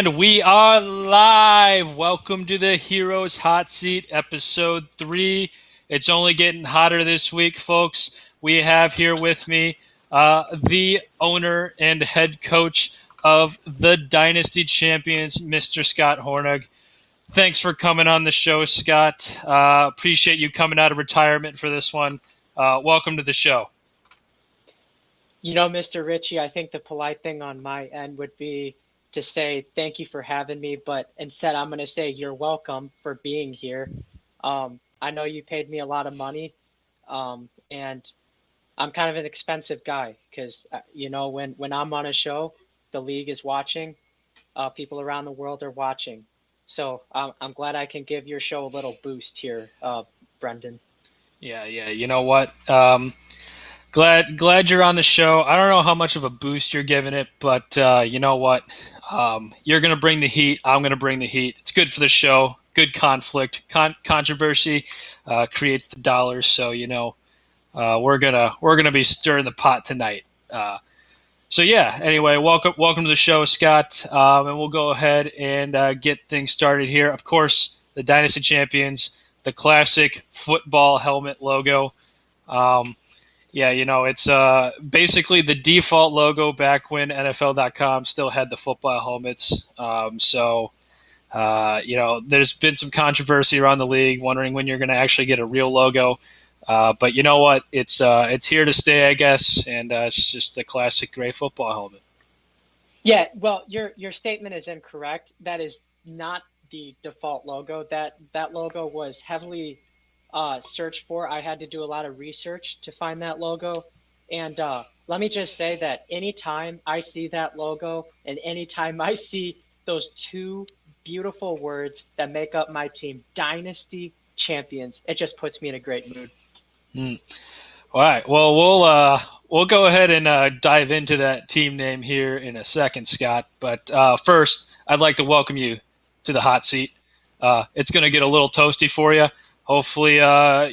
And we are live. Welcome to the Heroes Hot Seat, episode 3. It's only getting hotter this week, folks. We have here with me the owner and head coach of the Dynasty champions, Mr. Scott Hornig. Thanks for coming on the show, Scott. Appreciate you coming out of retirement for this one. Welcome to the show. Mr. Ritchie, I think the polite thing on my end would be to say thank you for having me, but instead I'm going to say you're welcome for being here. I know you paid me a lot of money, and I'm kind of an expensive guy because, when I'm on a show, the league is watching, people around the world are watching. So I'm glad I can give your show a little boost here, Brendan. Yeah. You know what? Glad you're on the show. I don't know how much of a boost you're giving it, but you know what? You're going to bring the heat. I'm going to bring the heat. It's good for the show. Good conflict. Controversy creates the dollars. So we're gonna be stirring the pot tonight. Anyway, welcome to the show, Scott. And we'll go ahead and get things started here. Of course, the Dynasty champions, the classic football helmet logo. It's basically the default logo back when NFL.com still had the football helmets. There's been some controversy around the league, wondering when you're going to actually get a real logo. But you know what? It's here to stay, I guess, and it's just the classic gray football helmet. Yeah, well, your statement is incorrect. That is not the default logo. That logo was heavily searched for. I had to do a lot of research to find that logo. And let me just say that anytime I see that logo and anytime I see those two beautiful words that make up my team, Dynasty Champions, it just puts me in a great mood. All right. Well, we'll go ahead and dive into that team name here in a second, Scott. But first, I'd like to welcome you to the hot seat. It's going to get a little toasty for you. Hopefully,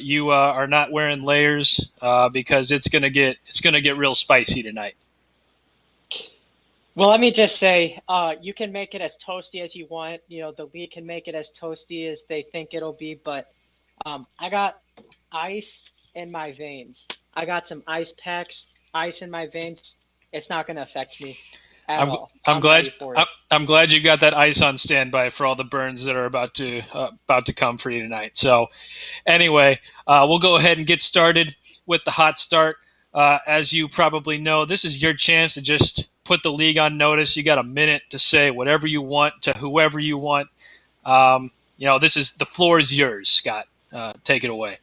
you are not wearing layers because it's gonna get real spicy tonight. Well, let me just say, you can make it as toasty as you want. The league can make it as toasty as they think it'll be. But I got ice in my veins. I got some ice packs, ice in my veins. It's not gonna affect me at all. I'm glad you got that ice on standby for all the burns that are about to come for you tonight. So, anyway, we'll go ahead and get started with the hot start. As you probably know, this is your chance to just put the league on notice. You got a minute to say whatever you want to whoever you want. The floor is yours, Scott. Take it away.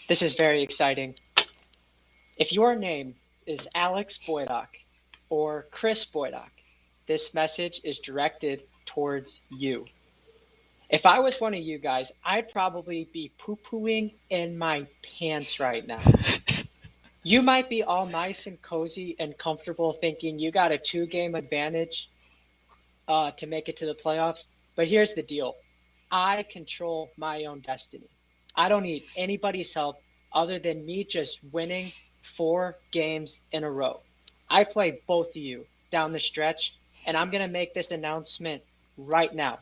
This is very exciting. If your name is Alex Boydock or Chris Boydock, this message is directed towards you. If I was one of you guys, I'd probably be poo-pooing in my pants right now. You might be all nice and cozy and comfortable thinking you got a 2-game advantage to make it to the playoffs. But here's the deal. I control my own destiny. I don't need anybody's help other than me just winning 4 games in a row. I play both of you down the stretch, and I'm going to make this announcement right now.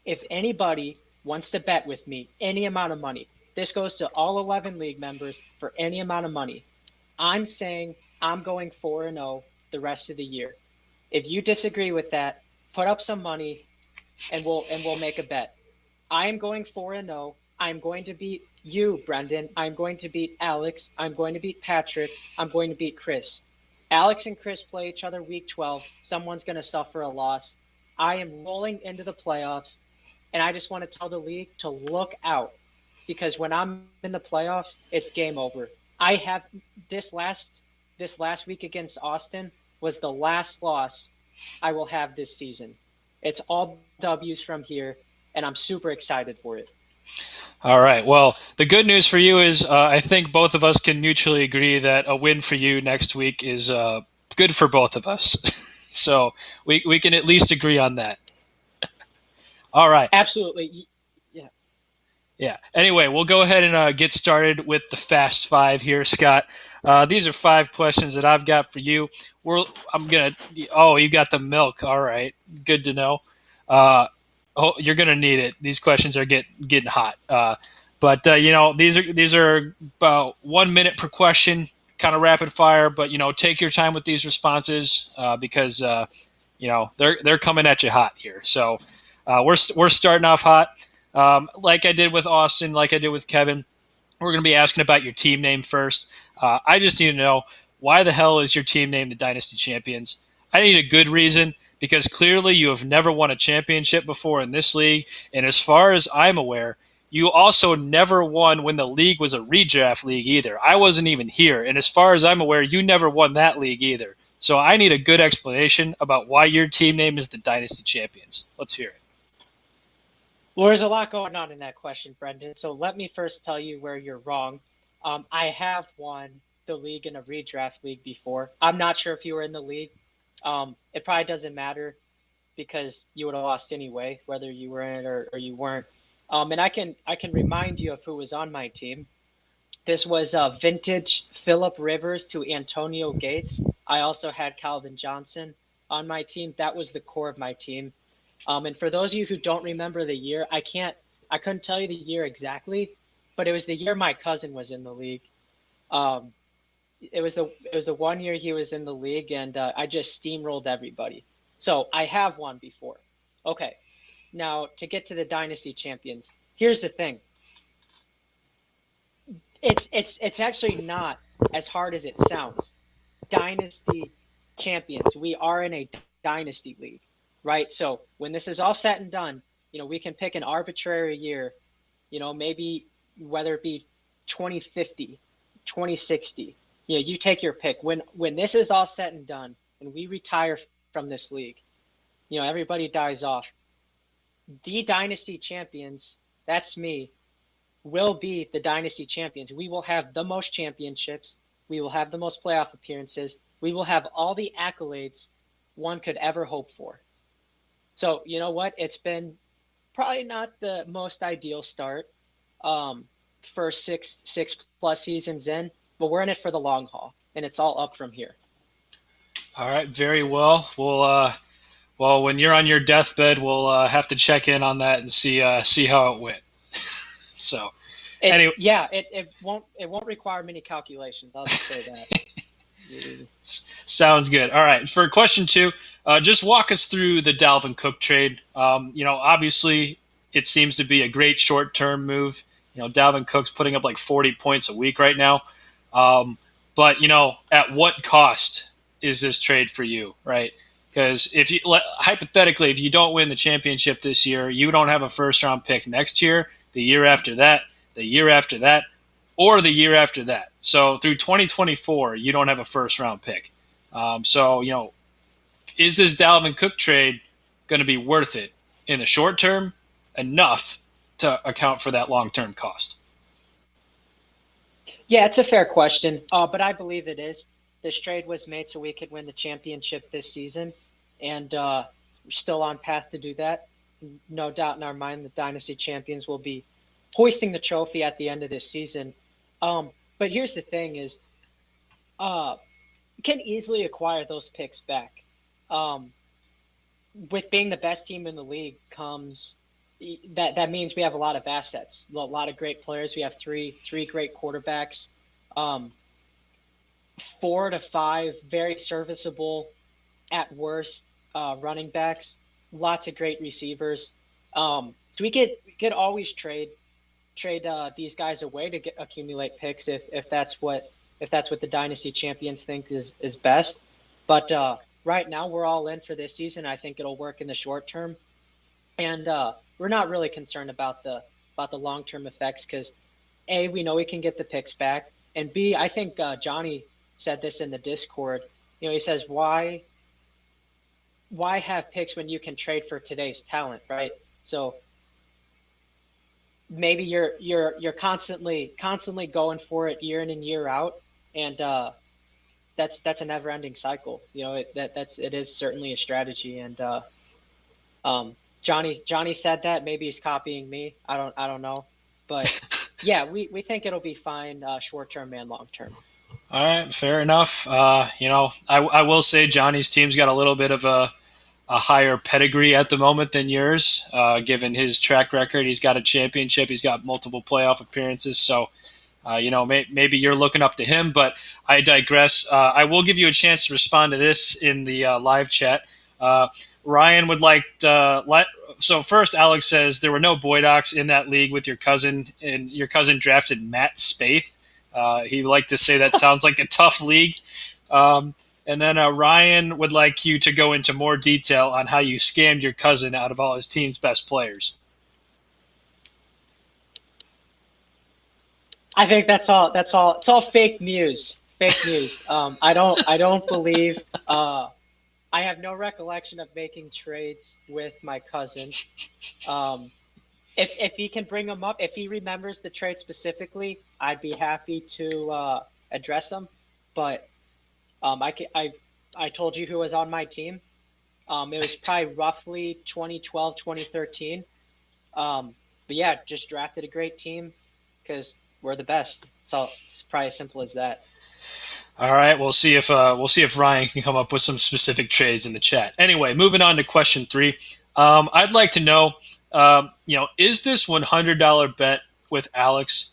If anybody wants to bet with me any amount of money, this goes to all 11 league members for any amount of money. I'm saying I'm going 4-0 the rest of the year. If you disagree with that, put up some money and we'll make a bet. I am going 4-0. I'm going to beat you, Brendan. I'm going to beat Alex. I'm going to beat Patrick. I'm going to beat Chris. Alex and Chris play each other week 12. Someone's going to suffer a loss. I am rolling into the playoffs, and I just want to tell the league to look out because when I'm in the playoffs, it's game over. I have this last week against Austin was the last loss I will have this season. It's all W's from here, and I'm super excited for it. All right. Well, the good news for you is I think both of us can mutually agree that a win for you next week is good for both of us. So we can at least agree on that. All right. Absolutely. Yeah. Yeah. Anyway, we'll go ahead and get started with the fast five here, Scott. These are 5 questions that I've got for you. We're I'm gonna. Oh, you got the milk. All right, good to know. Uh, oh, you're gonna need it. These questions are getting hot. But these are about 1 minute per question, kind of rapid fire. But take your time with these responses because they're coming at you hot here. So we're starting off hot. Like I did with Austin, like I did with Kevin, we're going to be asking about your team name first. I just need to know, why the hell is your team named the Dynasty Champions? I need a good reason, because clearly you have never won a championship before in this league. And as far as I'm aware, you also never won when the league was a redraft league either. I wasn't even here. And as far as I'm aware, you never won that league either. So I need a good explanation about why your team name is the Dynasty Champions. Let's hear it. Well, there's a lot going on in that question, Brendan. So let me first tell you where you're wrong. I have won the league in a redraft league before. I'm not sure if you were in the league. It probably doesn't matter because you would have lost anyway, whether you were in it or you weren't. And I can remind you of who was on my team. This was vintage Philip Rivers to Antonio Gates. I also had Calvin Johnson on my team. That was the core of my team. And for those of you who don't remember the year, I couldn't tell you the year exactly, but it was the year my cousin was in the league. Um, it was the 1 year he was in the league, and I just steamrolled everybody. So I have won before. Okay, now to get to the Dynasty Champions, here's the thing. It's actually not as hard as it sounds. Dynasty Champions. We are in a Dynasty league, right? So when this is all said and done, we can pick an arbitrary year, maybe whether it be 2050, 2060. You take your pick. When this is all said and done and we retire from this league, everybody dies off. The Dynasty Champions, that's me, will be the Dynasty Champions. We will have the most championships. We will have the most playoff appearances. We will have all the accolades one could ever hope for. So, you know what? It's been probably not the most ideal start for six plus seasons in, but we're in it for the long haul, and it's all up from here. All right, very well. Well, when you're on your deathbed, we'll have to check in on that and see how it went. So, anyway, It won't require many calculations. I'll just say that. sounds good. All right, for question two, just walk us through the Dalvin Cook trade. Obviously, it seems to be a great short-term move. Dalvin Cook's putting up like 40 points a week right now. But at what cost is this trade for you, right? Because hypothetically, if you don't win the championship this year, you don't have a first-round pick next year, the year after that, the year after that, or the year after that. So through 2024, you don't have a first-round pick. So is this Dalvin Cook trade going to be worth it in the short term enough to account for that long-term cost? Yeah, it's a fair question, but I believe it is. This trade was made so we could win the championship this season, and we're still on path to do that. No doubt in our mind, the Dynasty champions will be hoisting the trophy at the end of this season. But here's the thing: is you can easily acquire those picks back. With being the best team in the league comes that means we have a lot of assets, a lot of great players. We have three great quarterbacks, 4 to 5 very serviceable at worst running backs, lots of great receivers. So we could always trade these guys away to accumulate picks if that's what the Dynasty champions think is best. But right now we're all in for this season. I think it'll work in the short term, and we're not really concerned about the long term effects because A, we know we can get the picks back, and B, I think Johnny said this in the Discord. He says why have picks when you can trade for today's talent, right? So maybe you're constantly going for it year in and year out, and that's a never ending cycle. It is certainly a strategy, and Johnny said that. Maybe he's copying me. I don't know. But yeah, we think it'll be fine, short term and long term. All right, fair enough. I will say Johnny's team's got a little bit of a higher pedigree at the moment than yours, given his track record. He's got a championship, he's got multiple playoff appearances. So, maybe you're looking up to him, but I digress. I will give you a chance to respond to this in the live chat. Uh, Ryan would like to so first, Alex says there were no Boydocks in that league with your cousin, and your cousin drafted Matt Spaeth. He'd like to say that sounds like a tough league. Um, and then Ryan would like you to go into more detail on how you scammed your cousin out of all his team's best players. I think that's all. That's all. It's all fake news. Fake news. I don't believe. I have no recollection of making trades with my cousin. Um, if he can bring them up, if he remembers the trade specifically, I'd be happy to address them. But I told you who was on my team. It was probably roughly 2012, 2013. But yeah, just drafted a great team because we're the best. It's probably as simple as that. All right, we'll see if Ryan can come up with some specific trades in the chat. Anyway, moving on to question 3. I'd like to know, is this $100 bet with Alex,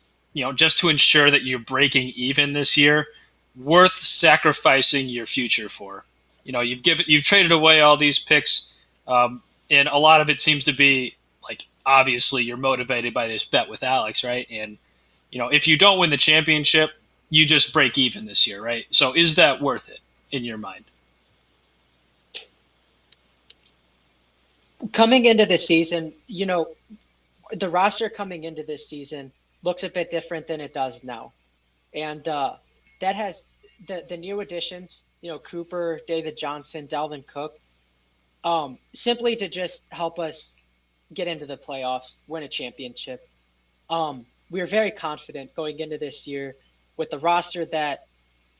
just to ensure that you're breaking even this year, worth sacrificing your future for? You've traded away all these picks, and a lot of it seems to be like obviously you're motivated by this bet with Alex, right? And if you don't win the championship, you just break even this year, right? So is that worth it in your mind? Coming into this season, the roster coming into this season looks a bit different than it does now. And that has the new additions, Cooper, David Johnson, Dalvin Cook, simply to just help us get into the playoffs, win a championship. We were very confident going into this year with the roster that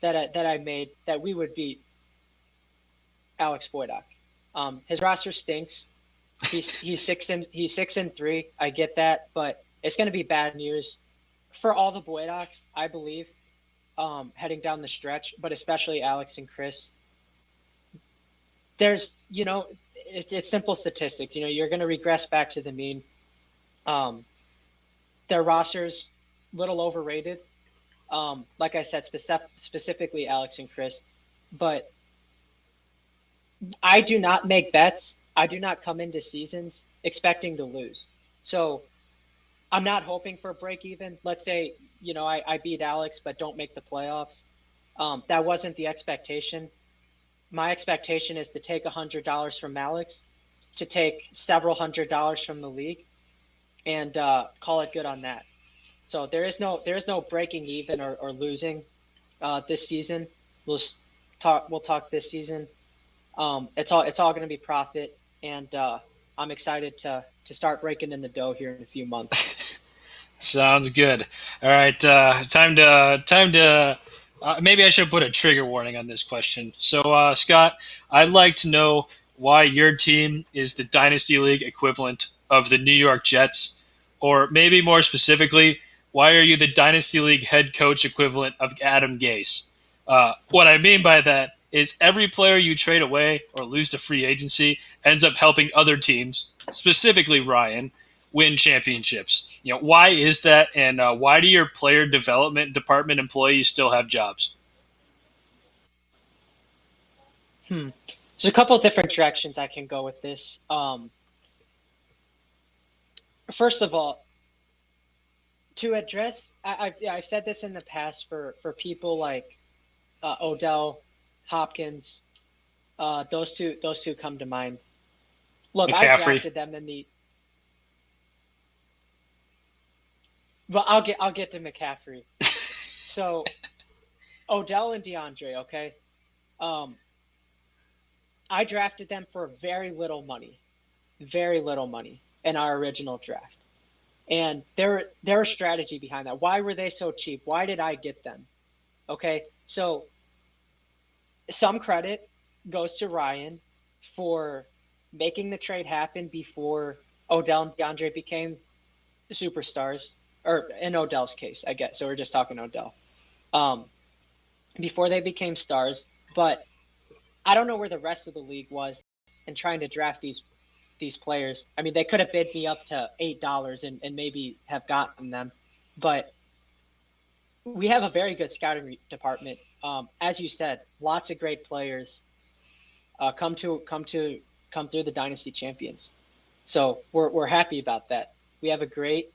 I made that we would beat Alex Boydock. His roster stinks. He's 6-3. I get that, but it's going to be bad news for all the Boydocks, I believe, heading down the stretch, but especially Alex and Chris. There's, it's simple statistics. You're going to regress back to the mean. Their roster's little overrated. Like I said, specifically Alex and Chris, but I do not make bets. I do not come into seasons expecting to lose. So I'm not hoping for a break even. Let's say, I beat Alex, but don't make the playoffs. That wasn't the expectation. My expectation is to take $100 from Alex, to take several $100s from the league, and call it good on that. So there is no breaking even or losing this season. We'll talk this season. It's all going to be profit, and I'm excited to start breaking in the dough here in a few months. Sounds good. All right, time to. Maybe I should put a trigger warning on this question. So, Scott, I'd like to know why your team is the Dynasty League equivalent of the New York Jets, or maybe more specifically, why are you the Dynasty League head coach equivalent of Adam Gase? What I mean by that is every player you trade away or lose to free agency ends up helping other teams, specifically Ryan, win championships. Why is that, and why do your player development department employees still have jobs? There's a couple of different directions I can go with this. First of all, to address, I've said this in the past for people like Odell, Hopkins, those two come to mind. Look, McCaffrey. I drafted them in the. Well, I'll get to McCaffrey. So, Odell and DeAndre, okay. I drafted them for very little money in our original draft. And there a strategy behind that. Why were they so cheap? Why did I get them? Okay, so some credit goes to Ryan for making the trade happen before Odell and DeAndre became superstars. or in Odell's case, I guess. So we're just talking Odell. Um, before they became stars, but I don't know where the rest of the league was in trying to draft these players. I mean, they could have bid me up to $8 and maybe have gotten them, but we have a very good scouting department. As you said, lots of great players come through the Dynasty champions. So we're happy about that. We have a great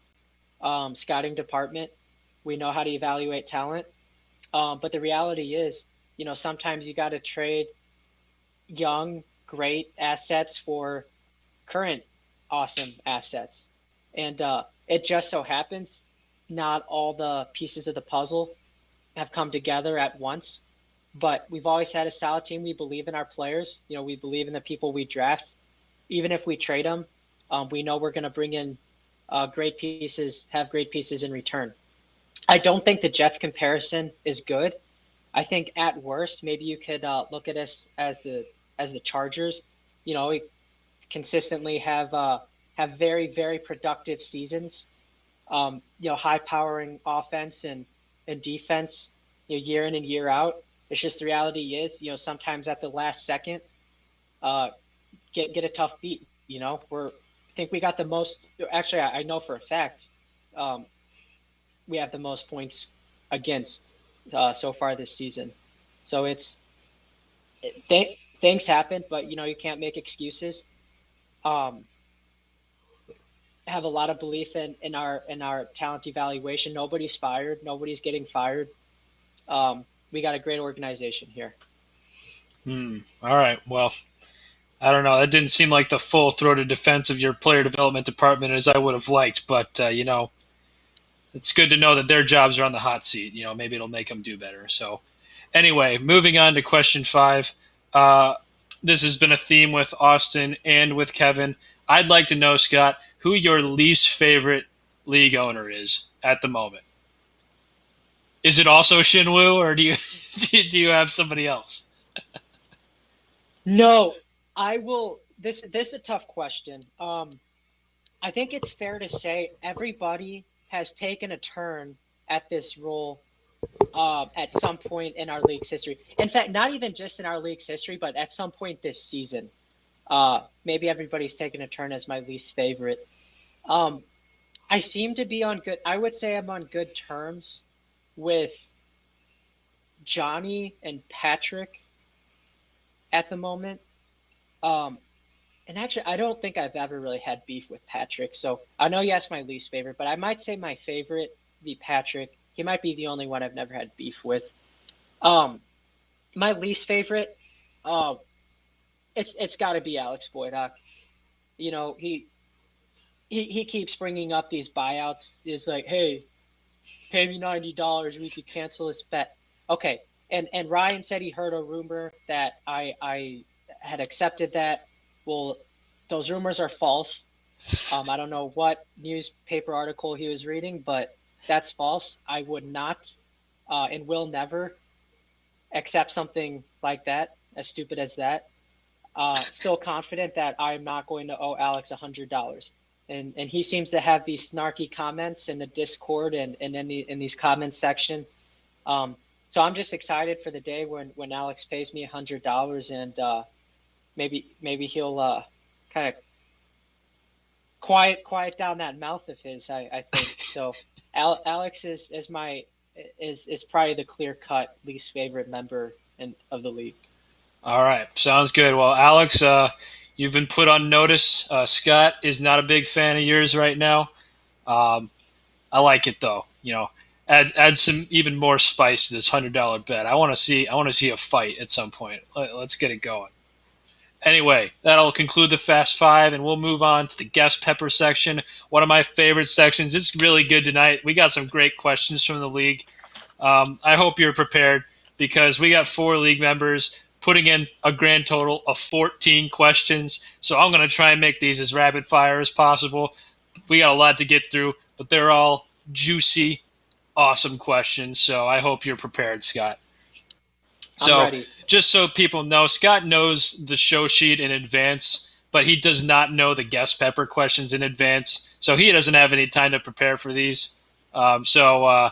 scouting department. We know how to evaluate talent. But the reality is, sometimes you got to trade young, great assets for current awesome assets. And it just so happens not all the pieces of the puzzle have come together at once. But we've always had a solid team. We believe in our players. We believe in the people we draft. Even if we trade them, we know we're going to bring in great pieces, have great pieces in return. I don't think the Jets comparison is good. I think at worst, maybe you could look at us as the Chargers. We consistently have very, very productive seasons. High powering offense and defense, year in and year out. It's just the reality is, sometimes at the last second, get a tough beat. I think we got the most. Actually, I know for a fact, we have the most points against so far this season. So things happen, but you can't make excuses. Have a lot of belief in our talent evaluation. Nobody's fired. Nobody's getting fired. We got a great organization here. All right. Well, I don't know. That didn't seem like the full-throated defense of your player development department as I would have liked, but it's good to know that their jobs are on the hot seat. Maybe it'll make them do better. So, anyway, moving on to question 5. This has been a theme with Austin and with Kevin. I'd like to know, Scott, who your least favorite league owner is at the moment. Is it also Shinwoo, or do you do you have somebody else? No, I will. This is a tough question. I think it's fair to say everybody has taken a turn at this role at some point in our league's history. In fact, not even just in our league's history, but at some point this season. Maybe everybody's taken a turn as my least favorite. I seem to be on good. I would say I'm on good terms with Johnny and Patrick at the moment. And actually, I don't think I've ever really had beef with Patrick. So I know you asked my least favorite, but I might say my favorite be Patrick. He might be the only one I've never had beef with. My least favorite, it's got to be Alex Boydock. He keeps bringing up these buyouts. It's like, hey, pay me $90, we could cancel this bet. Okay, and Ryan said he heard a rumor that I had accepted that. Well, those rumors are false. I don't know what newspaper article he was reading, but that's false. I would not and will never accept something like that, as stupid as that. Still confident that I'm not going to owe Alex $100. And he seems to have these snarky comments in the Discord and in these comments section. So I'm just excited for the day when Alex pays me $100 and maybe he'll kind of quiet down that mouth of his. I think so. Alex is probably the clear-cut least favorite member of the league. All right, sounds good. Well, Alex, you've been put on notice. Scott is not a big fan of yours right now. I like it though. Add some even more spice to this $100 bet. I want to see a fight at some point. Let's get it going. Anyway, that'll conclude the Fast Five, and we'll move on to the guest pepper section. One of my favorite sections. It's really good tonight. We got some great questions from the league. I hope you're prepared because we got 4 league members putting in a grand total of 14 questions. So I'm going to try and make these as rapid fire as possible. We got a lot to get through, but they're all juicy, awesome questions. So I hope you're prepared, Scott. So just so people know, Scott knows the show sheet in advance, but he does not know the guest pepper questions in advance. So he doesn't have any time to prepare for these. So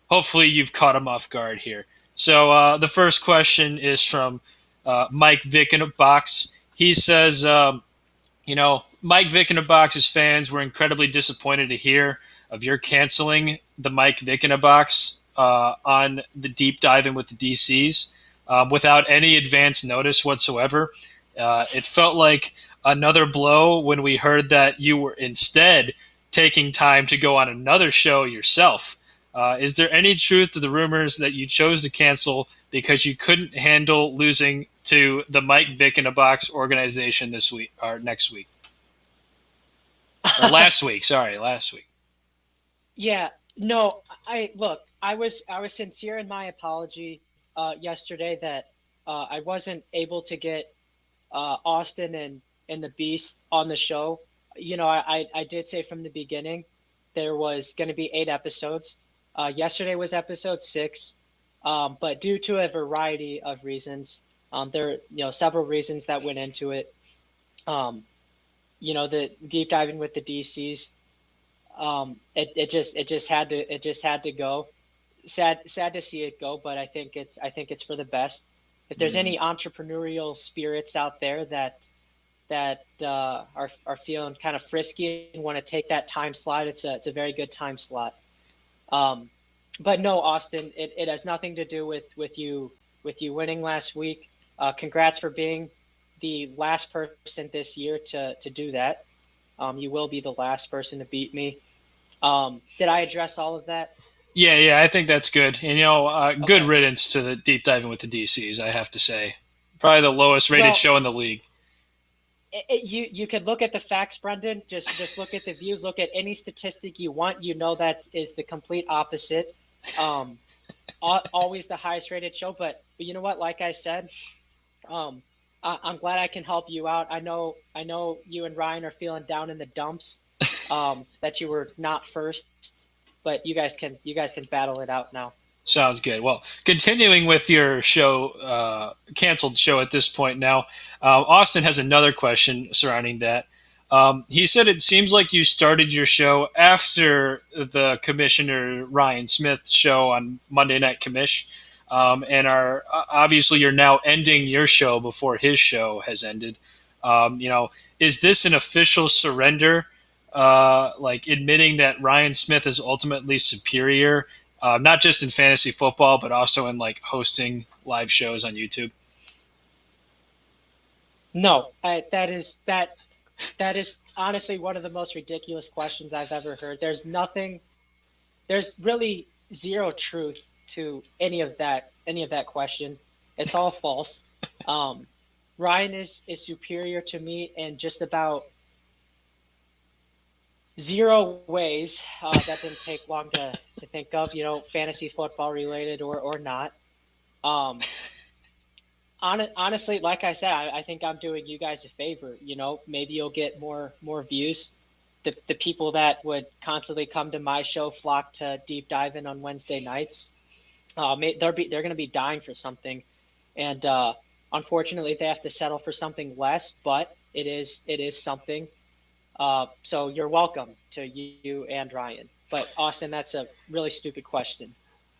hopefully you've caught him off guard here. So the first question is from Mike Vick in a box. He says, Mike Vick in a box's fans were incredibly disappointed to hear of your canceling the Mike Vick in a box on the deep diving with the DCs without any advance notice whatsoever. It felt like another blow when we heard that you were instead taking time to go on another show yourself. Is there any truth to the rumors that you chose to cancel because you couldn't handle losing to the Mike Vick in a Box organization this week or next week or last week? Sorry, last week. Yeah, no, I look, I was sincere in my apology yesterday that I wasn't able to get Austin and the Beast on the show. I did say from the beginning there was going to be 8 episodes. Yesterday was episode 6, but due to a variety of reasons, there several reasons that went into it. Um, the deep diving with the DCs, it just had to go. Sad to see it go, but I think it's for the best. If there's Mm-hmm. any entrepreneurial spirits out there that are feeling kind of frisky and want to take that time slot, it's a very good time slot. Um, but no, Austin, it has nothing to do with you winning last week. Congrats for being the last person this year to do that. You will be the last person to beat me. Did I address all of that? Yeah, I think that's good. And good Okay. riddance to the deep diving with the DCs. I have to say, probably the lowest rated Well, show in the league. you could look at the facts, Brendan. Just look at the views. Look at any statistic you want. You know that is the complete opposite. Um, Always the highest rated show. But you know what? Like I said, um, I'm glad I can help you out. I know you and Ryan are feeling down in the dumps. That you were not first, but you guys can battle it out now. Sounds good. Well, continuing with your show, canceled show at this point now, Austin has another question surrounding that. He said it seems like you started your show after the Commissioner Ryan Smith's show on Monday Night Commish, and are obviously you're now ending your show before his show has ended. Is this an official surrender, like admitting that Ryan Smith is ultimately superior? Not just in fantasy football, but also in like hosting live shows on YouTube. No, that is honestly one of the most ridiculous questions I've ever heard. There's really zero truth to any of that question. It's all false. Um, Ryan is superior to me in just about zero ways. That didn't take long to think of, fantasy football related or not. Um, Honestly, like I said, I think I'm doing you guys a favor. Maybe you'll get more views. The people that would constantly come to my show flock to deep dive in on Wednesday nights. They're going to be dying for something, and unfortunately, they have to settle for something less. But it is something. So you're welcome to you and Ryan. But Austin, that's a really stupid question.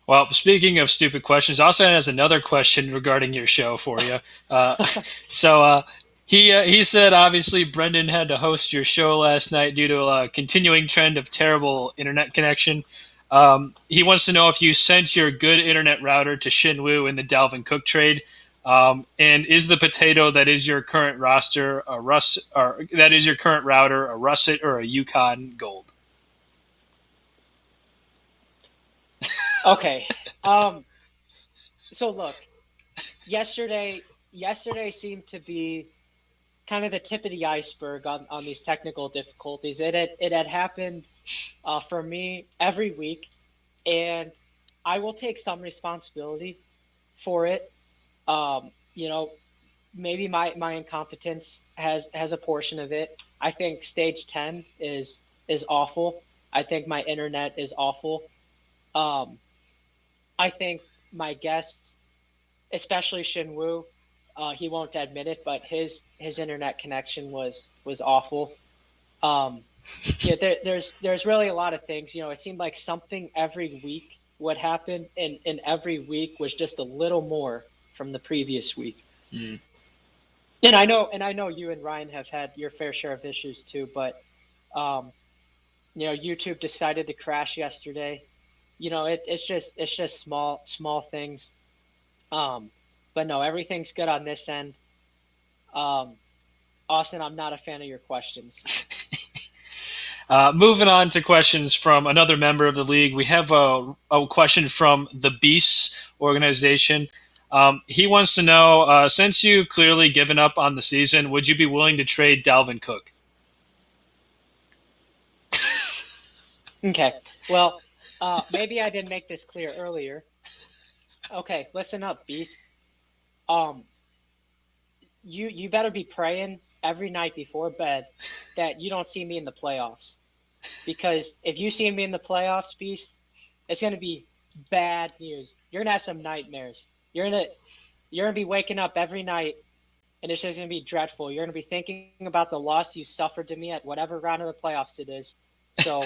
Well, speaking of stupid questions, Austin has another question regarding your show for you. Uh, so he said obviously Brendan had to host your show last night due to a continuing trend of terrible internet connection. He wants to know if you sent your good internet router to Shinwoo in the Dalvin Cook trade. And is the potato that is your current roster a Russ or that is your current router a Russet or a Yukon Gold? Okay. Um, so look, yesterday seemed to be kind of the tip of the iceberg on these technical difficulties. It had happened for me every week, and I will take some responsibility for it. Um, you know, Maybe my incompetence has a portion of it. I think stage 10 is awful. I think my internet is awful. Um, I think my guests, especially Shinwoo, he won't admit it, but his internet connection was awful. Um, yeah, there's really a lot of things. It seemed like something every week would happen, and every week was just a little more from the previous week. Mm. And I know you and Ryan have had your fair share of issues too, but um, YouTube decided to crash yesterday. It's just small things. Um, but no, everything's good on this end. Um, Austin, I'm not a fan of your questions. Moving on to questions from another member of the league, we have a question from the Beasts organization. He wants to know, since you've clearly given up on the season, would you be willing to trade Dalvin Cook? Okay. Well, maybe I didn't make this clear earlier. Okay, listen up, Beast. Um, you better be praying every night before bed that you don't see me in the playoffs. Because if you see me in the playoffs, Beast, it's gonna be bad news. You're gonna have some nightmares. You're gonna be waking up every night, and it's just gonna be dreadful. You're gonna be thinking about the loss you suffered to me at whatever round of the playoffs it is. So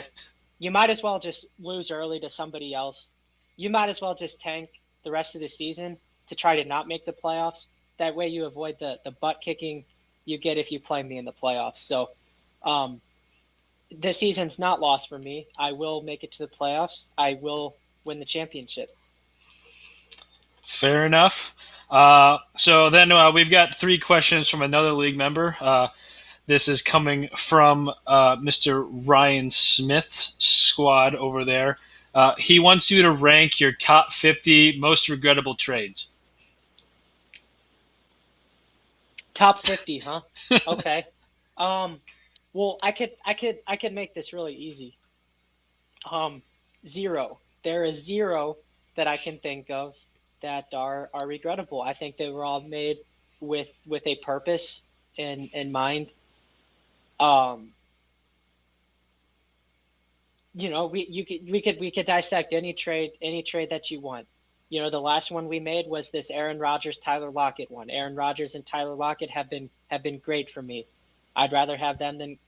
you might as well just lose early to somebody else. You might as well just tank the rest of the season to try to not make the playoffs. That way you avoid the butt kicking you get if you play me in the playoffs. So um, this season's not lost for me. I will make it to the playoffs. I will win the championship. Fair enough. So then we've got three questions from another league member. This is coming from Mr. Ryan Smith's squad over there. He wants you to rank your top 50 most regrettable trades. Top 50, huh? Okay. Um, well, I could make this really easy. Um, Zero. There is zero that I can think of that are regrettable. I think they were all made with a purpose in mind. Um, we could dissect any trade that you want. The last one we made was this Aaron Rodgers Tyler Lockett one. Aaron Rodgers and Tyler Lockett have been great for me. I'd rather have them than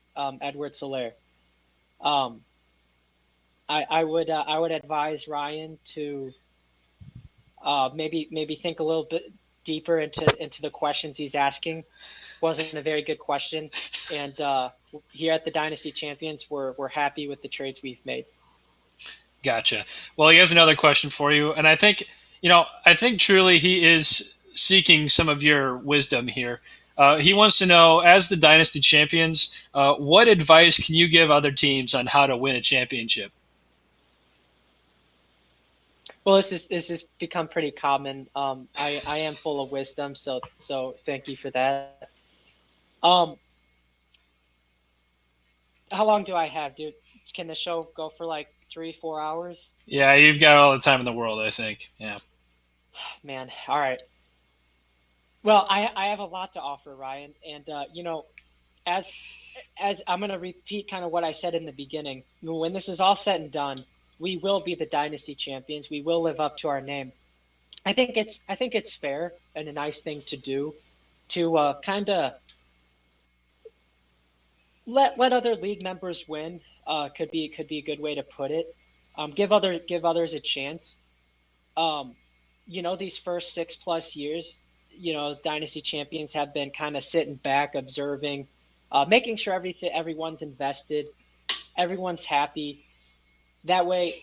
Edward Solaire. Um, I would advise Ryan to maybe think a little bit deeper into the questions he's asking. Wasn't a very good question, and here at the Dynasty Champions, we're happy with the trades we've made. Gotcha. Well, he has another question for you, and I think truly he is seeking some of your wisdom here. He wants to know, as the Dynasty Champions, what advice can you give other teams on how to win a championship? Well, this has become pretty common. I am full of wisdom, so thank you for that. Um, how long do I have, dude? Can the show go for like 3-4 hours? Yeah, you've got all the time in the world, I think. Yeah. Man, all right. Well, I have a lot to offer, Ryan, and as as I'm gonna repeat kind of what I said in the beginning. When this is all said and done, we will be the Dynasty Champions. We will live up to our name. I think it's fair and a nice thing to do to kind of let other league members win. Could be a good way to put it. Give others a chance. Um, these first 6+ years, Dynasty Champions have been kind of sitting back, observing, making sure everyone's invested, everyone's happy. That way,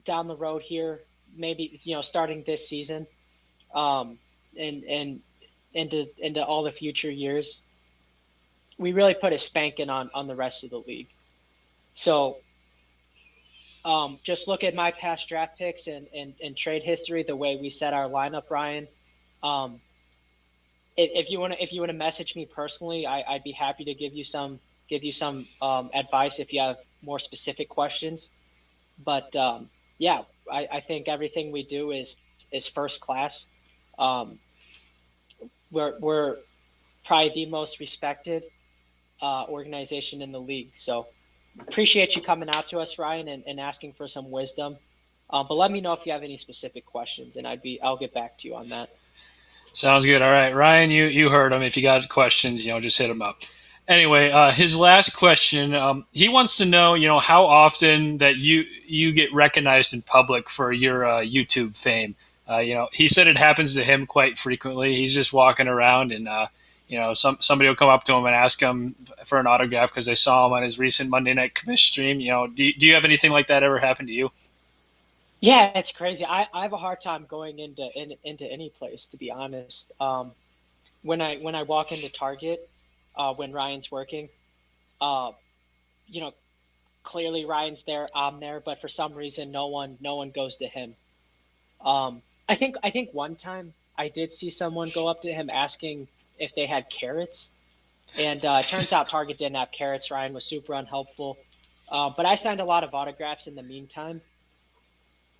down the road here, maybe starting this season, um, and into all the future years, we really put a spanking on the rest of the league. So just look at my past draft picks and trade history, the way we set our lineup, Ryan. Um, if you want to message me personally, I'd be happy to give you some advice if you have more specific questions. But yeah, I think everything we do is first class. Um, we're probably the most respected organization in the league. So appreciate you coming out to us, Ryan, and asking for some wisdom. But let me know if you have any specific questions, and I'll get back to you on that. Sounds good. All right, Ryan, you heard him. If you got questions, just hit him up. Anyway, his last question. He wants to know, how often that you get recognized in public for your YouTube fame. He said it happens to him quite frequently. He's just walking around, and somebody will come up to him and ask him for an autograph because they saw him on his recent Monday Night Commish stream. Do you have anything like that ever happen to you? Yeah, it's crazy. I have a hard time going into any place, to be honest. When I walk into Target, when Ryan's working, uh, you know, clearly Ryan's there, I'm there, but for some reason no one goes to him. I think one time I did see someone go up to him asking if they had carrots, and it turns out Target didn't have carrots. Ryan was super unhelpful, but I signed a lot of autographs in the meantime.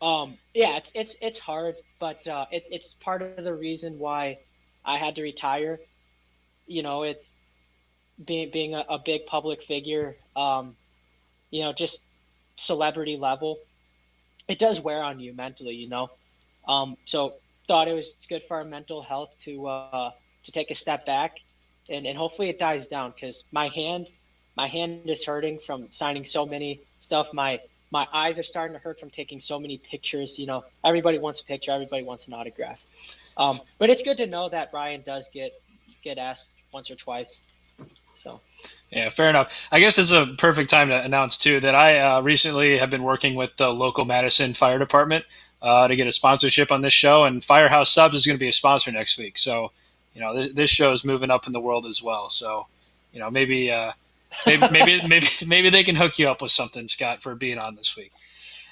Yeah, it's hard, but it's part of the reason why I had to retire. It's being a big public figure. Just celebrity level, it does wear on you mentally. So thought it was good for our mental health to take a step back, and hopefully it dies down because my hand is hurting from signing so many stuff. My eyes are starting to hurt from taking so many pictures. Everybody wants a picture, everybody wants an autograph. But it's good to know that Ryan does get asked once or twice. So Yeah, fair enough. I guess this is a perfect time to announce too that I recently have been working with the local Madison Fire Department to get a sponsorship on this show, and Firehouse Subs is going to be a sponsor next week. So, this show is moving up in the world as well. So, maybe, maybe they can hook you up with something, Scott, for being on this week.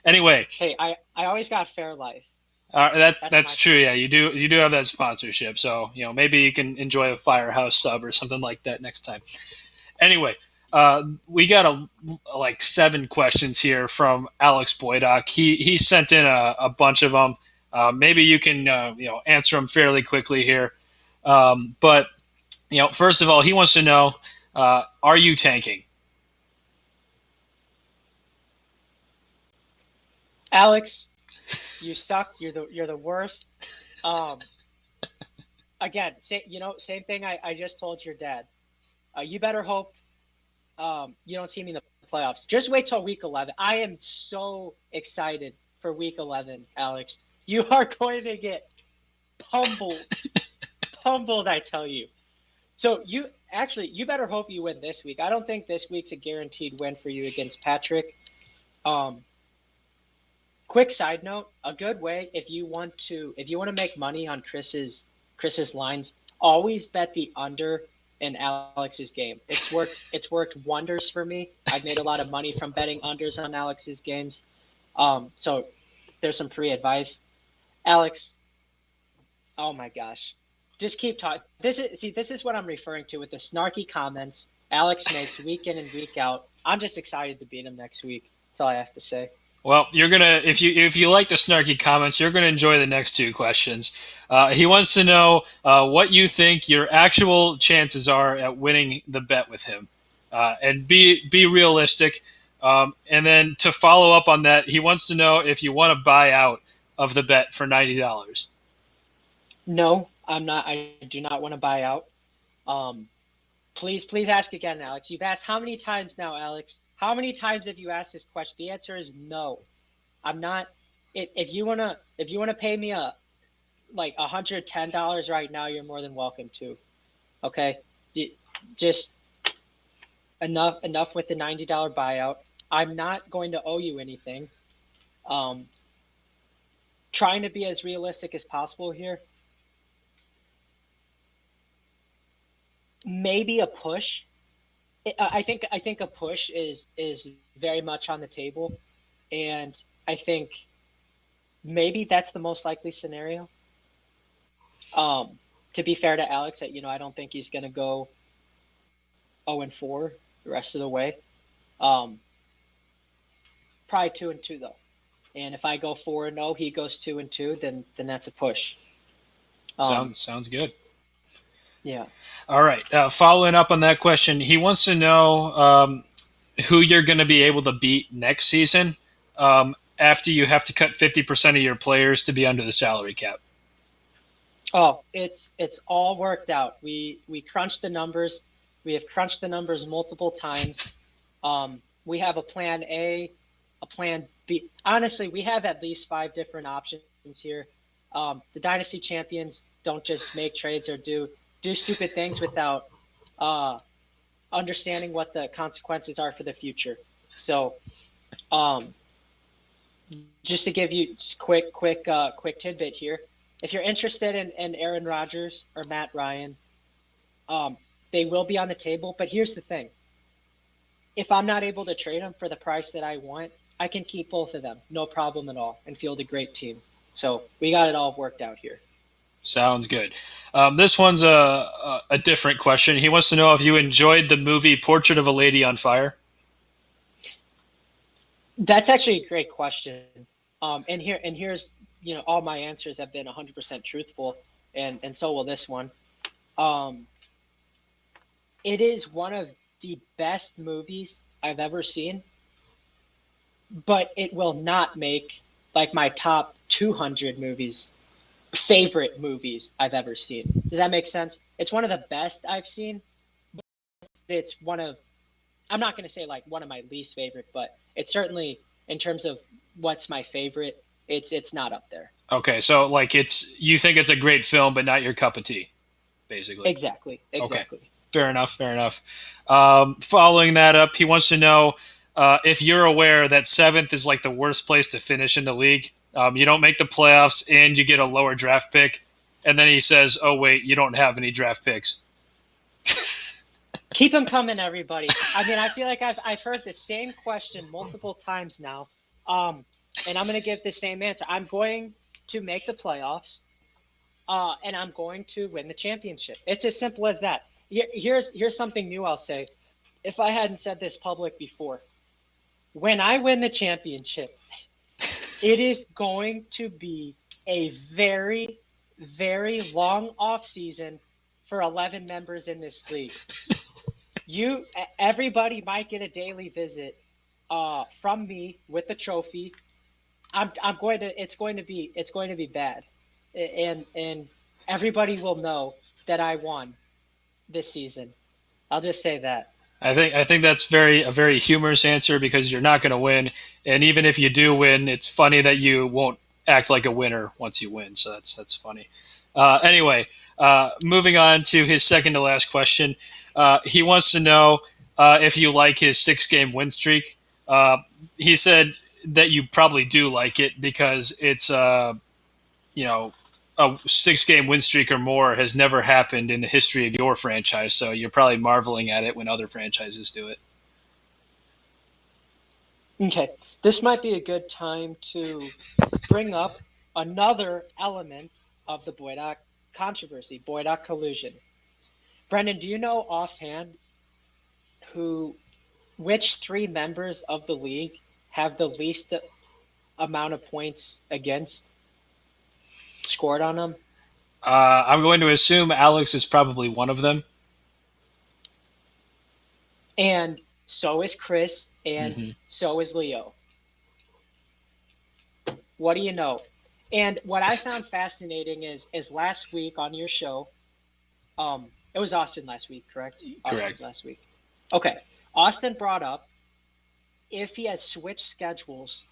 Anyway, hey, I always got Fair Life. that's That's that's my true. Yeah, you do have that sponsorship. So, maybe you can enjoy a Firehouse sub or something like that next time. Anyway, we got like 7 questions here from Alex Boydock. He sent in a bunch of them. Maybe you can answer them fairly quickly here. But first of all, he wants to know: are you tanking? Alex, you suck. You're the worst. Um, Again, same thing I just told your dad. You better hope you don't see me in the playoffs. Just wait till week 11. I am so excited for week 11, Alex. You are going to get pummeled, pummeled, I tell you. So you better hope you win this week. I don't think this week's a guaranteed win for you against Patrick. Um, Quick side note, a good way if you want to make money on Chris's lines, always bet the under in Alex's game. It's worked wonders for me. I've made a lot of money from betting unders on Alex's games. So there's some free advice. Alex, oh my gosh. Just keep talking. This is what I'm referring to with the snarky comments Alex makes week in and week out. I'm just excited to beat him next week. That's all I have to say. Well, you're gonna if you like the snarky comments, you're gonna enjoy the next 2 questions. He wants to know what you think your actual chances are at winning the bet with him, and be realistic. And then to follow up on that, he wants to know if you want to buy out of the bet for $90. No, I'm not. I do not want to buy out. Um, please ask again, Alex. You've asked how many times now, Alex? How many times have you asked this question? The answer is no. I'm not. If you wanna pay me like $110 right now, you're more than welcome to. Okay, just enough with the $90 buyout. I'm not going to owe you anything. Um, Trying to be as realistic as possible here. Maybe a push. I think a push is very much on the table, and I think maybe that's the most likely scenario. To be fair to Alex, I don't think he's going to go 0-4 the rest of the way. Um, Probably 2-2 though, and if I go 4-0, he goes 2-2, then that's a push. Um, Sounds good. yeah. All right. Following up on that question, he wants to know who you're going to be able to beat next season after you have to cut 50% of your players to be under the salary cap. Oh, it's all worked out. We crunched the numbers. We have crunched the numbers multiple times. We have a plan A, a plan B. Honestly, we have at least 5 different options here. The Dynasty champions don't just make trades or do stupid things without uh, understanding what the consequences are for the future. So, um, just to give you just quick tidbit here, if you're interested in Aaron Rodgers or Matt Ryan, um, they will be on the table. But here's the thing: if I'm not able to trade them for the price that I want, I can keep both of them, no problem at all, and field a great team. So we got it all worked out here. Sounds good. This one's a different question. He wants to know if you enjoyed the movie Portrait of a Lady on Fire. That's actually a great question. And here's all my answers have been 100% truthful, and so will this one. Um, it is one of the best movies I've ever seen, but it will not make like my top 200 favorite movies I've ever seen. Does that make sense? It's one of the best I've seen, but it's one of, I'm not going to say like one of my least favorite, but it's certainly in terms of what's my favorite, it's not up there. Okay, so like you think it's a great film, but not your cup of tea, basically. Exactly, Okay, exactly. fair enough. Fair enough. Following that up, he wants to know if you're aware that seventh is like the worst place to finish in the league. You don't make the playoffs and you get a lower draft pick, and then he says, "Oh wait, you don't have any draft picks." Keep them coming, everybody. I mean, I feel like I've heard the same question multiple times now, and I'm going to give the same answer. I'm going to make the playoffs, and I'm going to win the championship. It's as simple as that. Here's something new I'll say. If I hadn't said this public before, when I win the championship, it is going to be a very, very long off season for 11 members in this league. Everybody might get a daily visit from me with the trophy. I'm going to it's going to be bad, and everybody will know that I won this season. I'll just say that. I think that's a very humorous answer because you're not going to win, and even if you do win, it's funny that you won't act like a winner once you win. So that's funny. Anyway, moving on to his second to last question. He wants to know if you like his 6 game win streak. Uh, he said that you probably do like it because it's you know, a 6 game win streak or more has never happened in the history of your franchise. So you're probably marveling at it when other franchises do it. Okay, this might be a good time to bring up another element of the Boydock controversy, Boydock collusion. Brendan, do you know offhand who which 3 members of the league have the least amount of points against scored on them? I'm going to assume Alex is probably one of them. And so is Chris, and Hmm. so is Leo. What do you know? And what I found fascinating is last week on your show, it was Austin last week, correct? Austin was Correct. last week. Okay. Austin brought up if he had switched schedules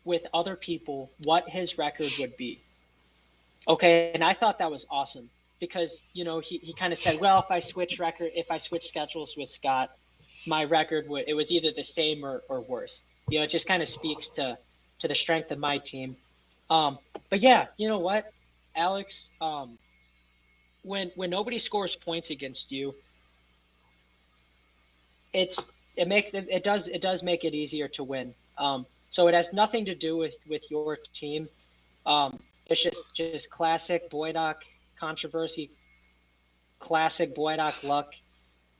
with other people, what his record would be. Okay, and I thought that was awesome because he kind of said, well, if I switch schedules with Scott, my record would it was either the same or worse. It just kind of speaks to the strength of my team. Um, but yeah, you know what, Alex, when nobody scores points against you, it's it does make it easier to win. So it has nothing to do with your team. It's just classic Boydock controversy, classic Boydock luck.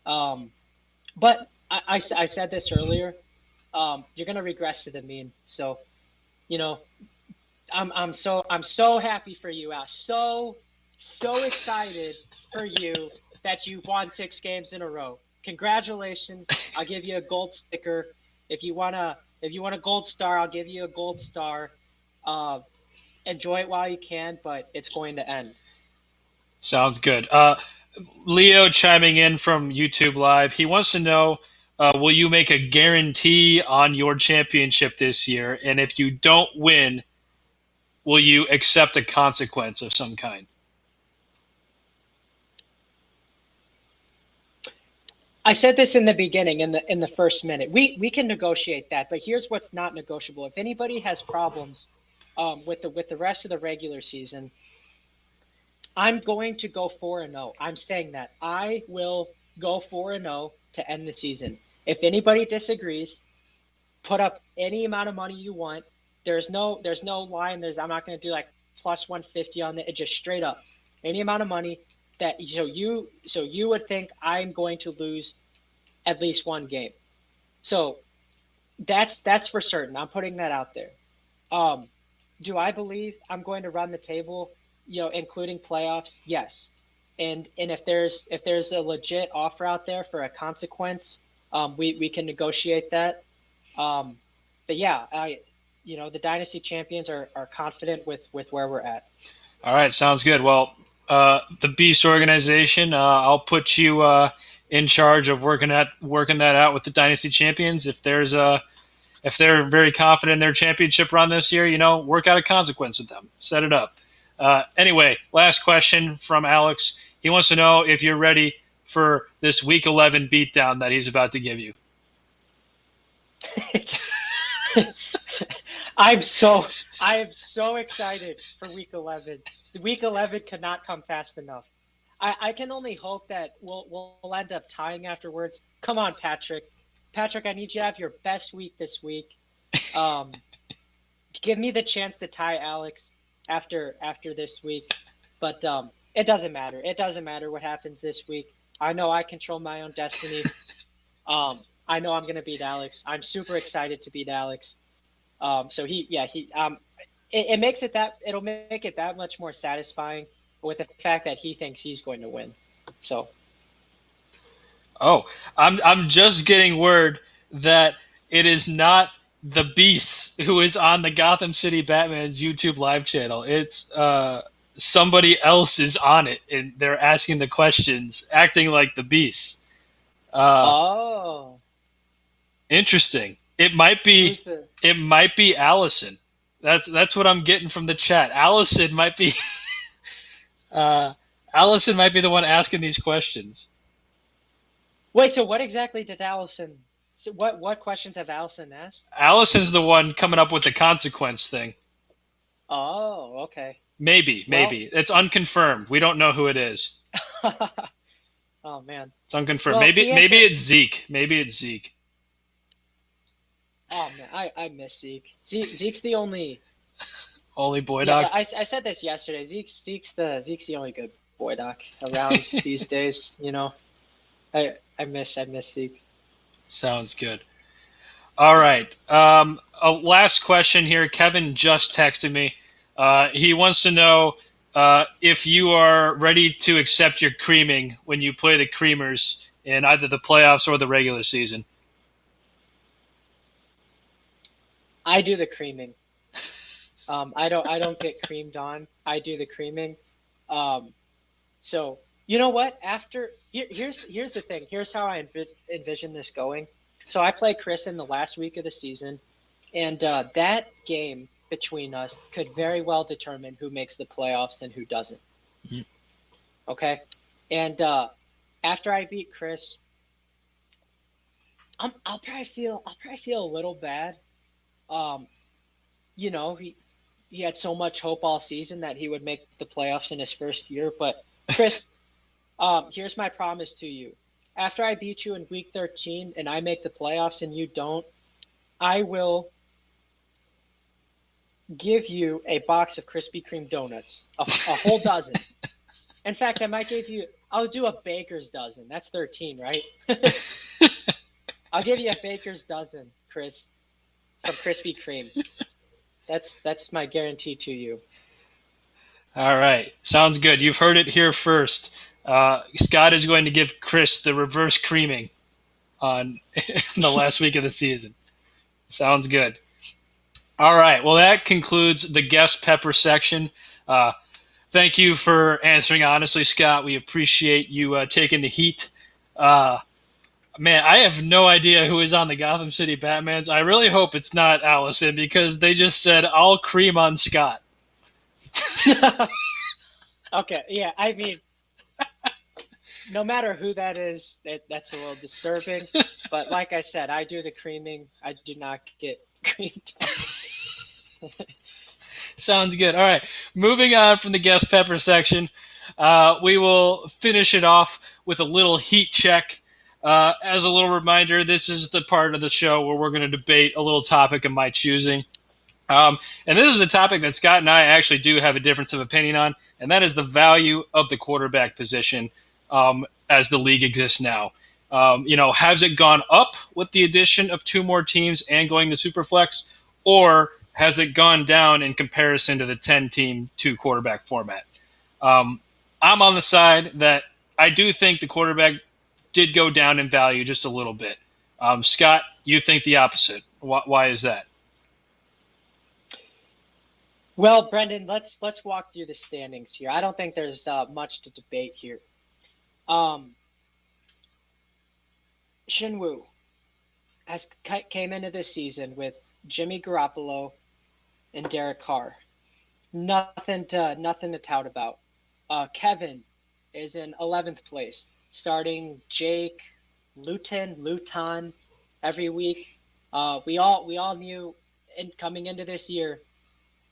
Um, but I said this earlier. You're gonna regress to the mean. So you know I'm so happy for you, Al. So excited for you that you've won 6 games in a row. Congratulations! I'll give you a gold sticker. If you want a gold star, I'll give you a gold star. Uh, Enjoy it while you can, but it's going to end. Sounds good. Leo chiming in from YouTube Live. He wants to know, will you make a guarantee on your championship this year? And if you don't win, will you accept a consequence of some kind? I said this in the beginning, in the first minute. We can negotiate that, but here's what's not negotiable. If anybody has problems with the rest of the regular season, I'm going to go 4-0. I'm saying that I will go 4-0 to end the season. If anybody disagrees, put up any amount of money you want. There's no line. I'm not going to do like plus 150 on it. It's just straight up any amount of money that so you would think I'm going to lose at least one game. So that's for certain. I'm putting that out there. Do I believe I'm going to run the table, including playoffs? Yes. And if there's a legit offer out there for a consequence, we can negotiate that. But yeah, the Dynasty champions are confident with where we're at. All right, sounds good. Well, the Beast organization, I'll put you in charge of working that out with the Dynasty champions. If they're very confident in their championship run this year, work out a consequence with them. Set it up. Anyway, last question from Alex. He wants to know if you're ready for this Week 11 beatdown that he's about to give you. I am so excited for Week 11. Week 11 cannot come fast enough. I can only hope that we'll end up tying afterwards. Come on, Patrick. Patrick, I need you to have your best week this week. Give me the chance to tie Alex after this week. But it doesn't matter. It doesn't matter what happens this week. I know I control my own destiny. I know I'm going to beat Alex. I'm super excited to beat Alex. It'll make it that much more satisfying with the fact that he thinks he's going to win. So. Oh, I'm just getting word that it is not the Beast who is on the Gotham City Batman's YouTube live channel. It's somebody else is on it, and they're asking the questions, acting like the Beast. Interesting. It might be Allison. That's what I'm getting from the chat. Allison might be Allison might be the one asking these questions. Wait, so what exactly did Allison? So what questions have Allison asked? Allison's the one coming up with the consequence thing. Oh, okay. Maybe. It's unconfirmed. We don't know who it is. Oh man, it's unconfirmed. Maybe it's Zeke. Oh man, I miss Zeke. Zeke's the only boy doc. Yeah, I said this yesterday. Zeke's the only good boy doc around these days. I miss Zeke. Sounds good. All right. A last question here. Kevin just texted me. He wants to know if you are ready to accept your creaming when you play the Creamers in either the playoffs or the regular season. I do the creaming. I don't get creamed on. I do the creaming. So you know what? Here's the thing. Here's how I envision this going. So I play Chris in the last week of the season, and that game between us could very well determine who makes the playoffs and who doesn't. Mm-hmm. Okay, and after I beat Chris, I'll probably feel a little bad. He had so much hope all season that he would make the playoffs in his first year. But Chris, here's my promise to you. After I beat you in week 13 and I make the playoffs and you don't, I will give you a box of Krispy Kreme donuts, a whole dozen. In fact, I'll do a baker's dozen. That's 13, right? I'll give you a baker's dozen, Chris, from Krispy Kreme. That's my guarantee to you. All right. Sounds good. You've heard it here first. Scott is going to give Chris the reverse creaming on the last week of the season. Sounds good. All right. Well, that concludes the guest pepper section. Thank you for answering honestly, Scott. We appreciate you taking the heat. Uh, Man, I have no idea who is on the Gotham City Batmans. I really hope it's not Allison because they just said I'll cream on Scott. Okay, yeah, I mean, no matter who that is, that's a little disturbing. But like I said, I do the creaming. I do not get creamed on. Sounds good. All right, moving on from the guest pepper section, we will finish it off with a little heat check. As a little reminder, this is the part of the show where we're going to debate a little topic of my choosing. And this is a topic that Scott and I actually do have a difference of opinion on, and that is the value of the quarterback position as the league exists now. Has it gone up with the addition of two more teams and going to Superflex, or has it gone down in comparison to the 10-team two-quarterback format? I'm on the side that I do think the quarterback did go down in value just a little bit. Scott, you think the opposite. Why is that? Well, Brendan, let's walk through the standings here. I don't think there's much to debate here. Shinwoo came into this season with Jimmy Garoppolo and Derek Carr. Nothing to tout about. Kevin is in 11th place, starting Jake Luton every week. We all knew coming into this year,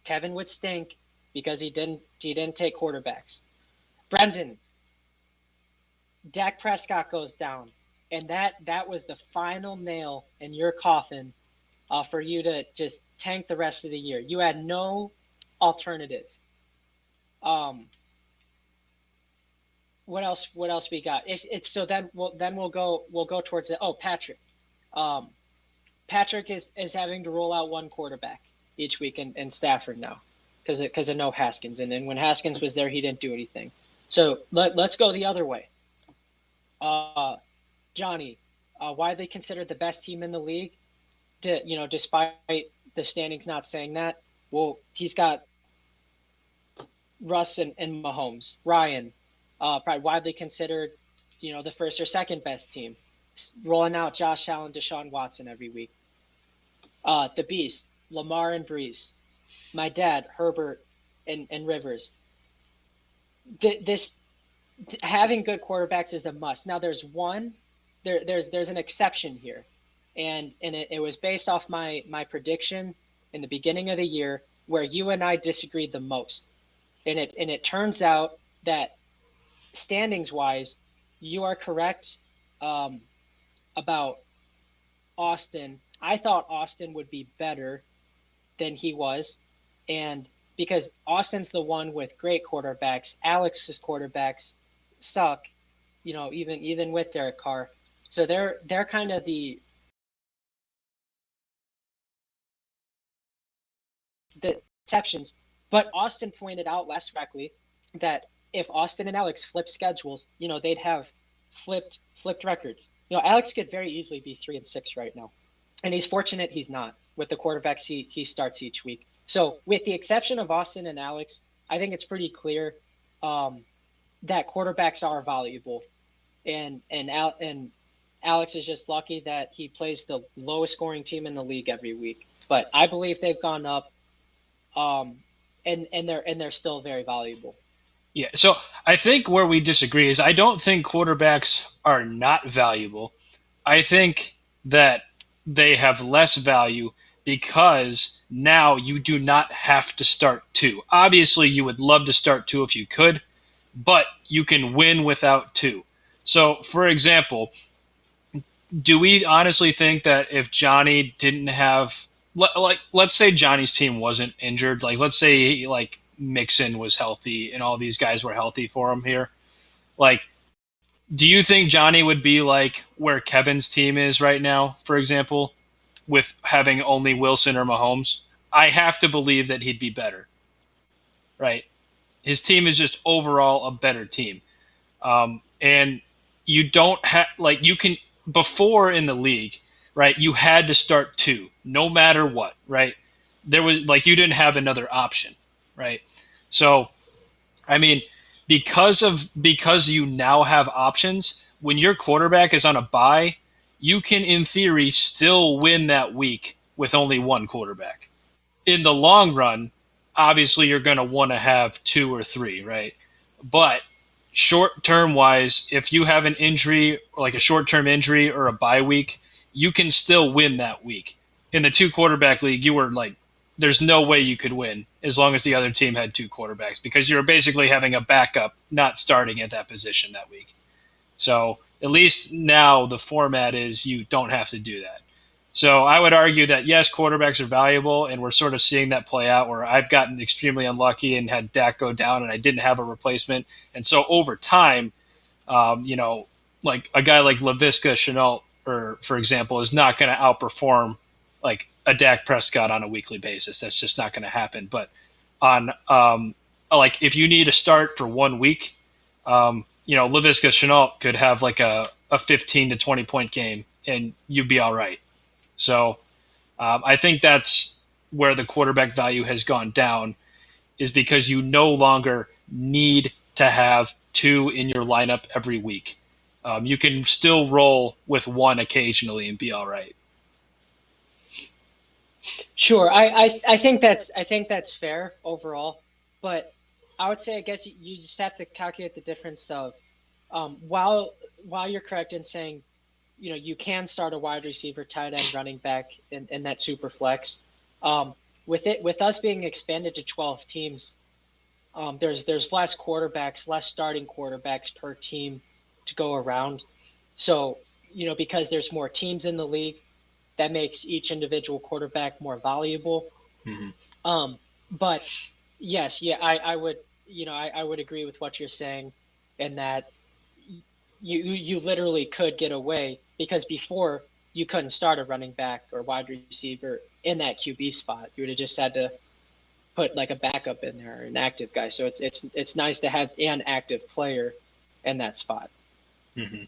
Kevin would stink because he didn't take quarterbacks. Brendan, Dak Prescott goes down, and that was the final nail in your coffin for you to just tank the rest of the year. You had no alternative. What else we got? If so, then we'll go towards the Patrick. Patrick is having to roll out one quarterback each week in Stafford now because of no Haskins, and then when Haskins was there, he didn't do anything. So let's go the other way. Johnny, widely considered the best team in the league, despite the standings not saying that. Well, he's got Russ and Mahomes. Ryan, probably widely considered, the first or second best team, rolling out Josh Allen, Deshaun Watson every week. The Beast, Lamar and Breeze. My dad, Herbert and Rivers. This having good quarterbacks is a must. Now there's an exception here, and it was based off my prediction in the beginning of the year where you and I disagreed the most, and it turns out that standings wise, you are correct about Austin. I thought Austin would be better than he was, and because Austin's the one with great quarterbacks, Alex's quarterbacks suck, even with Derek Carr. So they're kind of the exceptions. But Austin pointed out less correctly that if Austin and Alex flip schedules, they'd have flipped records. Alex could very easily be 3-6 right now, and he's fortunate he's not with the quarterbacks he starts each week. So with the exception of Austin and Alex, I think it's pretty clear that quarterbacks are valuable, and Alex is just lucky that he plays the lowest scoring team in the league every week. But I believe they've gone up, and they're still very valuable. Yeah, so I think where we disagree is I don't think quarterbacks are not valuable. I think that they have less value because now you do not have to start two. Obviously, you would love to start two if you could, but you can win without two. So, for example, do we honestly think that if Johnny didn't have, let's say Johnny's team wasn't injured, let's say Mixon was healthy and all these guys were healthy for him here, do you think Johnny would be where Kevin's team is right now, for example, with having only Wilson or Mahomes? I have to believe that he'd be better, right? His team is just overall a better team. And you don't have, you can, before in the league, right, you had to start two, no matter what, right? There was, you didn't have another option, right? So I mean, because you now have options, when your quarterback is on a bye, you can in theory still win that week with only one quarterback. In the long run, obviously you're going to want to have two or three, right? But short term wise, if you have an injury, like a short term injury or a bye week, you can still win that week. In the two quarterback league, you were like, there's no way you could win as long as the other team had two quarterbacks because you're basically having a backup not starting at that position that week. So at least now the format is you don't have to do that. So I would argue that yes, quarterbacks are valuable, and we're sort of seeing that play out where I've gotten extremely unlucky and had Dak go down, and I didn't have a replacement, and so over time, you know, like a guy like Laviska Chenault, or for example, is not going to outperform like a Dak Prescott on a weekly basis. That's just not going to happen. But on like if you need a start for 1 week, Laviska Chenault could have like a 15 to 20 point game, and you'd be all right. So I think that's where the quarterback value has gone down, is because you no longer need to have two in your lineup every week. You can still roll with one occasionally and be all right. Sure, I think that's fair overall, but I would say I guess you just have to calculate the difference of while you're correct in saying you can start a wide receiver, tight end, running back in that super flex. With us being expanded to 12 teams, there's less quarterbacks, less starting quarterbacks per team to go around. So because there's more teams in the league, that makes each individual quarterback more valuable. Mm-hmm. But yes, yeah, I would I would agree with what you're saying, in that you literally could get away, because before you couldn't start a running back or wide receiver in that QB spot. You would have just had to put like a backup in there, an active guy. So it's nice to have an active player in that spot. Mm-hmm.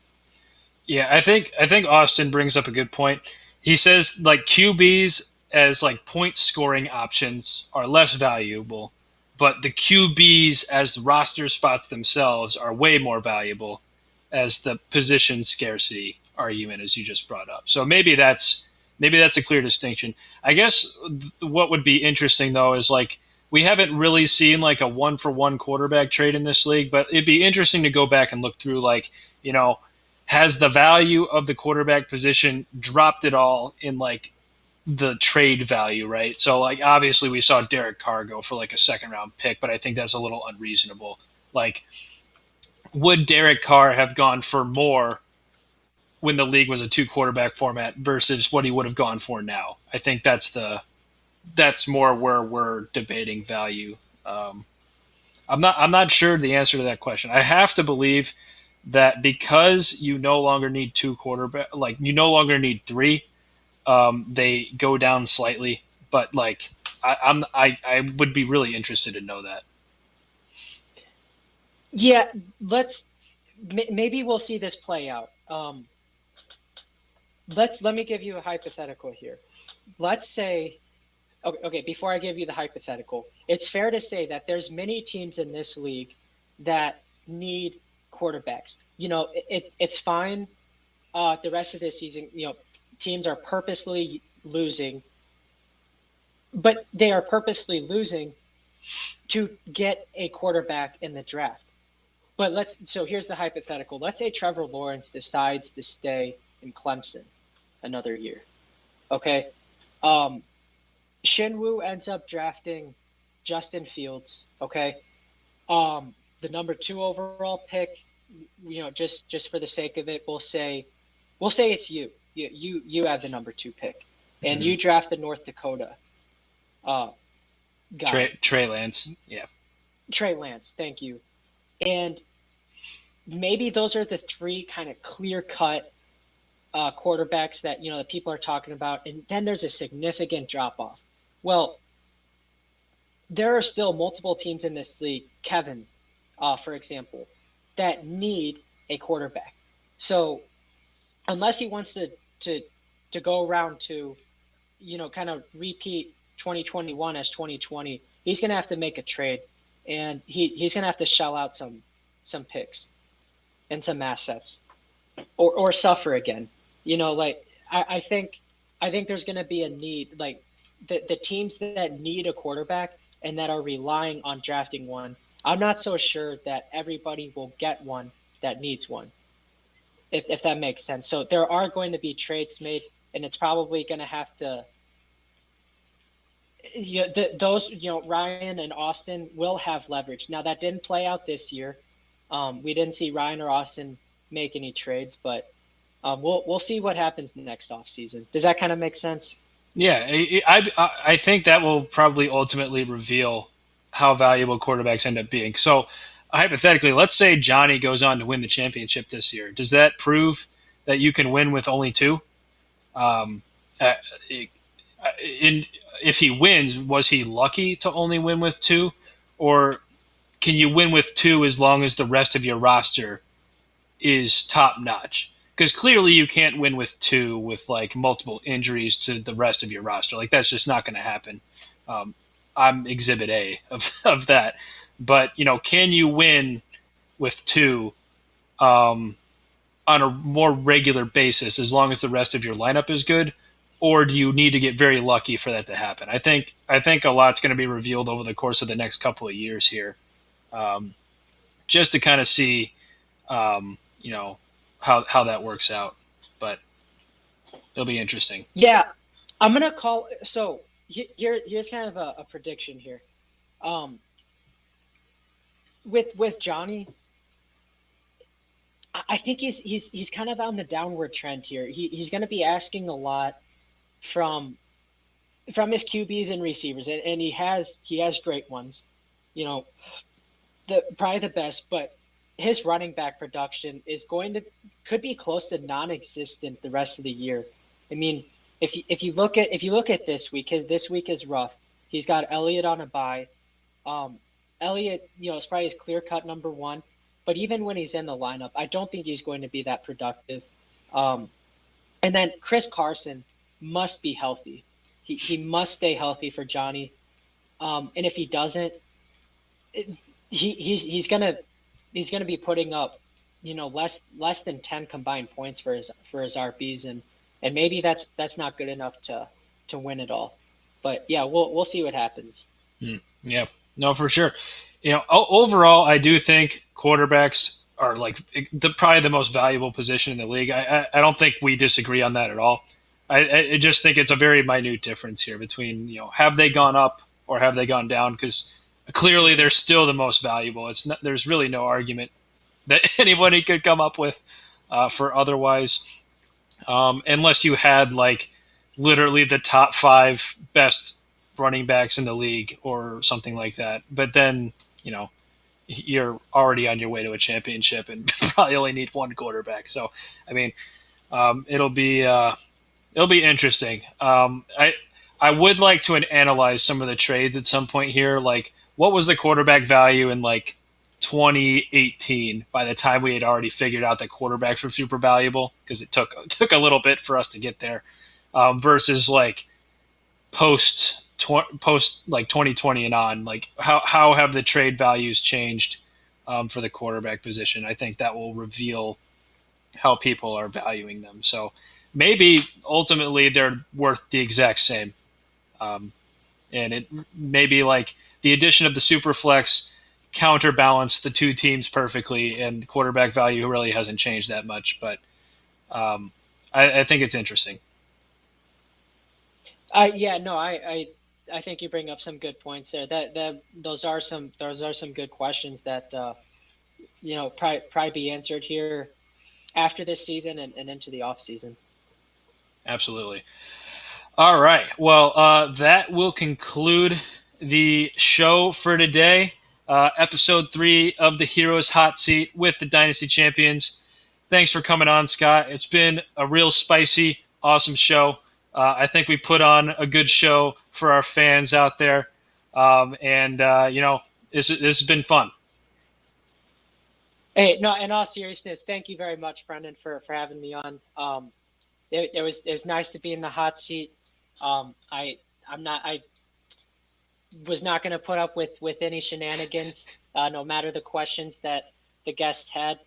Yeah, I think Austin brings up a good point. He says like QBs as like point scoring options are less valuable, but the QBs as roster spots themselves are way more valuable as the position scarcity argument as you just brought up. So maybe that's a clear distinction. I guess what would be interesting though is like we haven't really seen like a one for one quarterback trade in this league, but it'd be interesting to go back and look through like, you know, has the value of the quarterback position dropped at all in like the trade value, right? So like obviously we saw Derek Carr go for like a second round pick, but I think that's a little unreasonable. Like would Derek Carr have gone for more when the league was a two quarterback format versus what he would have gone for now? I think that's more where we're debating value. I'm not sure the answer to that question. I have to believe that because you no longer need two quarterback, like you no longer need three, they go down slightly. But like I would be really interested to know that. Yeah, maybe we'll see this play out. Let me give you a hypothetical here. Let's say, okay, before I give you the hypothetical, it's fair to say that there's many teams in this league that need quarterbacks. It's fine. The rest of this season, teams are purposely losing, but they are purposely losing to get a quarterback in the draft. So here's the hypothetical. Let's say Trevor Lawrence decides to stay in Clemson another year. Okay. Shinwu ends up drafting Justin Fields. Okay. The number 2 overall pick, just for the sake of it, we'll say it's you. You have the number 2 pick, and you draft the North Dakota guy. Trey Lance. Yeah. Trey Lance. Thank you. And maybe those are the 3 kind of clear-cut quarterbacks that that people are talking about, and then there's a significant drop-off. Well, there are still multiple teams in this league, Kevin, for example, that need a quarterback. So unless he wants to go around to, kind of repeat 2021 as 2020, he's going to have to make a trade. and he's going to have to shell out some picks and some assets, or suffer again. Like I think there's going to be a need, like the teams that need a quarterback and that are relying on drafting one. I'm not so sure that everybody will get one that needs one, if that makes sense. So there are going to be trades made, and it's probably going to have to. Those, Ryan and Austin will have leverage. Now that didn't play out this year. We didn't see Ryan or Austin make any trades, but we'll see what happens next offseason. Does that kind of make sense? Yeah, I think that will probably ultimately reveal how valuable quarterbacks end up being. So, hypothetically, let's say Johnny goes on to win the championship this year. Does that prove that you can win with only two? Um, uh, in if he wins, was he lucky to only win with two, or can you win with two as long as the rest of your roster is top notch? Because clearly you can't win with two with like multiple injuries to the rest of your roster. Like that's just not going to happen. Um, I'm Exhibit A of that. But can you win with two um, on a more regular basis as long as the rest of your lineup is good? Or do you need to get very lucky for that to happen? I think a lot's going to be revealed over the course of the next couple of years here, um, just to kind of see um, you know how that works out. But it'll be interesting. Yeah, I'm gonna call. So here's kind of a prediction here. Um, with Johnny, I think he's kind of on the downward trend here. He's going to be asking a lot from his QBs and receivers, and he has great ones, you know, probably the best, but his running back production could be close to non-existent the rest of the year. I mean, if you look at this week, 'cause this week is rough. He's got Elliott on a bye. Um, Elliott, is probably his clear-cut number one, but even when he's in the lineup, I don't think he's going to be that productive. Um, and then Chris Carson must be healthy. He must stay healthy for Johnny. And if he doesn't, it, he's gonna be putting up, less than 10 combined points for his RBs, and maybe that's not good enough to win it all. But yeah, we'll see what happens. Yeah, no, for sure. Overall, I do think quarterbacks are like probably the most valuable position in the league. I don't think we disagree on that at all. I just think it's a very minute difference here between have they gone up or have they gone down, because clearly they're still the most valuable. There's really no argument that anybody could come up with for otherwise, unless you had like literally the top five best running backs in the league or something like that. But then, you're already on your way to a championship and probably only need one quarterback. So, I mean, it'll be interesting. I would like to analyze some of the trades at some point here. Like, what was the quarterback value in like 2018? By the time we had already figured out that quarterbacks were super valuable, because it took a little bit for us to get there, versus like post like 2020 and on. Like, how have the trade values changed for the quarterback position? I think that will reveal how people are valuing them. So maybe ultimately they're worth the exact same. Um, and it maybe like the addition of the super flex counterbalanced the two teams perfectly, and quarterback value really hasn't changed that much. But I think it's interesting. Yeah, no, I think you bring up some good points there. Those are some good questions that probably be answered here after this season and into the off season. Absolutely. All right. Well, that will conclude the show for today. Episode 3 of the Heroes Hot Seat with the Dynasty Champions. Thanks for coming on, Scott. It's been a real spicy, awesome show. I think we put on a good show for our fans out there. And this has been fun. Hey, no, in all seriousness, thank you very much, Brendan, for having me on. It was nice to be in the hot seat. I'm not I was not going to put up with any shenanigans, no matter the questions that the guest had.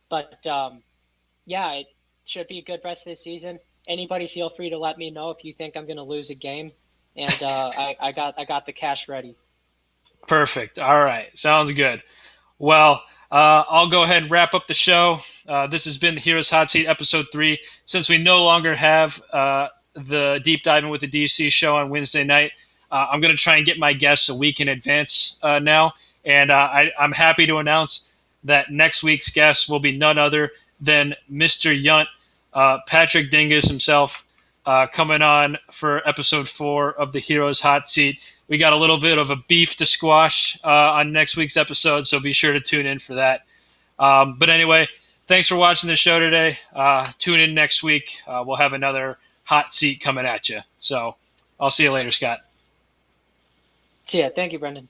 But yeah, it should be a good rest of the season. Anybody feel free to let me know if you think I'm going to lose a game, and I got the cash ready. Perfect. All right. Sounds good. Well, I'll go ahead and wrap up the show. This has been the Heroes Hot Seat episode 3. Since we no longer have the Deep Diving with the DC show on Wednesday night, I'm going to try and get my guests a week in advance now. And I'm happy to announce that next week's guest will be none other than Mr. Yunt, Patrick Dingus himself, coming on for episode 4 of the Heroes Hot Seat. We got a little bit of a beef to squash on next week's episode, so be sure to tune in for that. But anyway, thanks for watching the show today. Tune in next week. We'll have another hot seat coming at you. So I'll see you later, Scott. So yeah, thank you, Brendan.